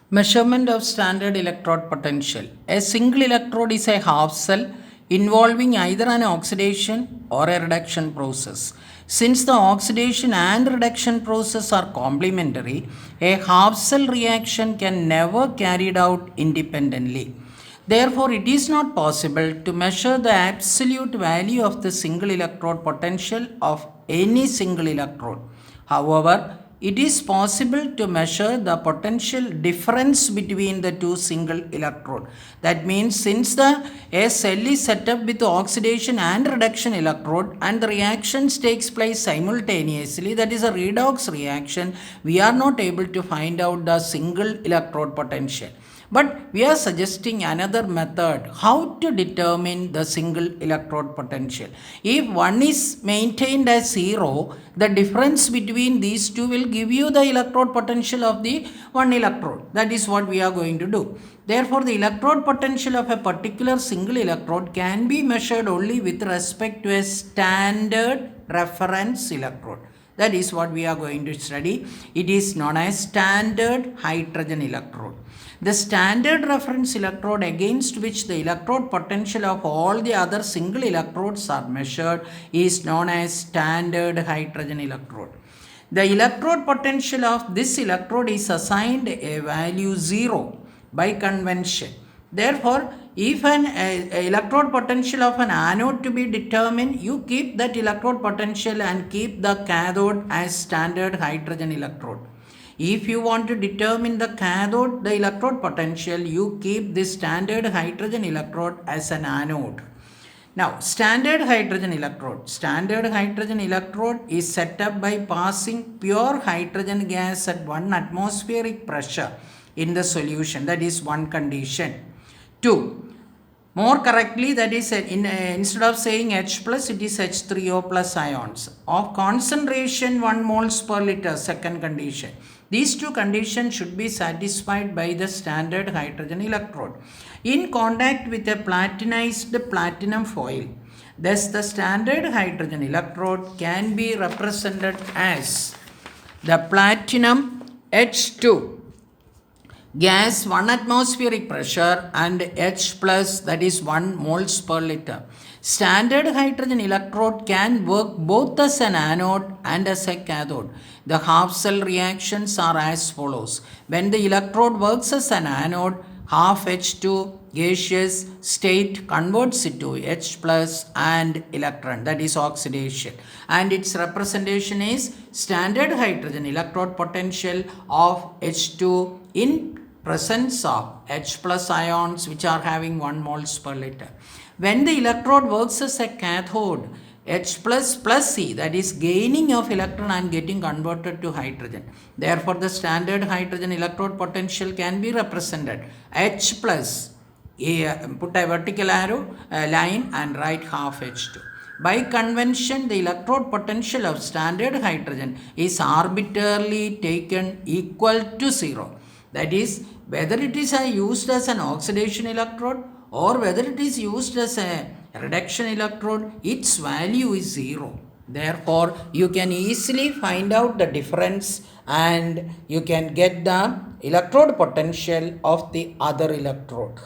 Measurement of standard electrode potential. A single electrode is a half cell involving either an oxidation or a reduction process. Since the oxidation and reduction process are complementary, a half cell reaction can never carried out independently. Therefore, it is not possible to measure the absolute value of the single electrode potential of any single electrode. However, it is possible to measure the potential difference between the two single electrode. That means since a cell is set up with oxidation and reduction electrode and the reactions takes place simultaneously, that is a redox reaction, we are not able to find out the single electrode potential. But we are suggesting another method how to determine the single electrode potential. If one is maintained as 0, the difference between these two will give you the electrode potential of the one electrode. That is what we are going to do. Therefore, the electrode potential of a particular single electrode can be measured only with respect to a standard reference electrode. That is what we are going to study. It is known as standard hydrogen electrode. The standard reference electrode against which the electrode potential of all the other single electrodes are measured is known as standard hydrogen electrode. The electrode potential of this electrode is assigned a value 0 by convention. Therefore, if an electrode potential of an anode to be determined, you keep that electrode potential and keep the cathode as standard hydrogen electrode. If you want to determine the cathode, the electrode potential, you keep this standard hydrogen electrode as an anode. Now, standard hydrogen electrode. Standard hydrogen electrode is set up by passing pure hydrogen gas at 1 atmospheric pressure in the solution. That is one condition. 2. More correctly, that is instead of saying H plus, it is H3O plus ions of concentration 1 moles per liter, second condition. These two conditions should be satisfied by the standard hydrogen electrode in contact with a platinized platinum foil. Thus, the standard hydrogen electrode can be represented as the platinum H2 gas 1 atmospheric pressure and H plus, that is 1 moles per liter. Standard hydrogen electrode can work both as an anode and as a cathode. The half cell reactions are as follows. When the electrode works as an anode, half H2 gaseous state converts it to H plus and electron, that is oxidation, and its representation is standard hydrogen electrode potential of H2 in presence of H plus ions which are having 1 moles per liter. When the electrode works as a cathode, H plus plus C, that is gaining of electron and getting converted to hydrogen. Therefore, the standard hydrogen electrode potential can be represented H plus, put a vertical arrow line and write half H2. By convention, the electrode potential of standard hydrogen is arbitrarily taken equal to 0. That is, whether it is used as an oxidation electrode or whether it is used as a reduction electrode, its value is 0. Therefore, you can easily find out the difference and you can get the electrode potential of the other electrode.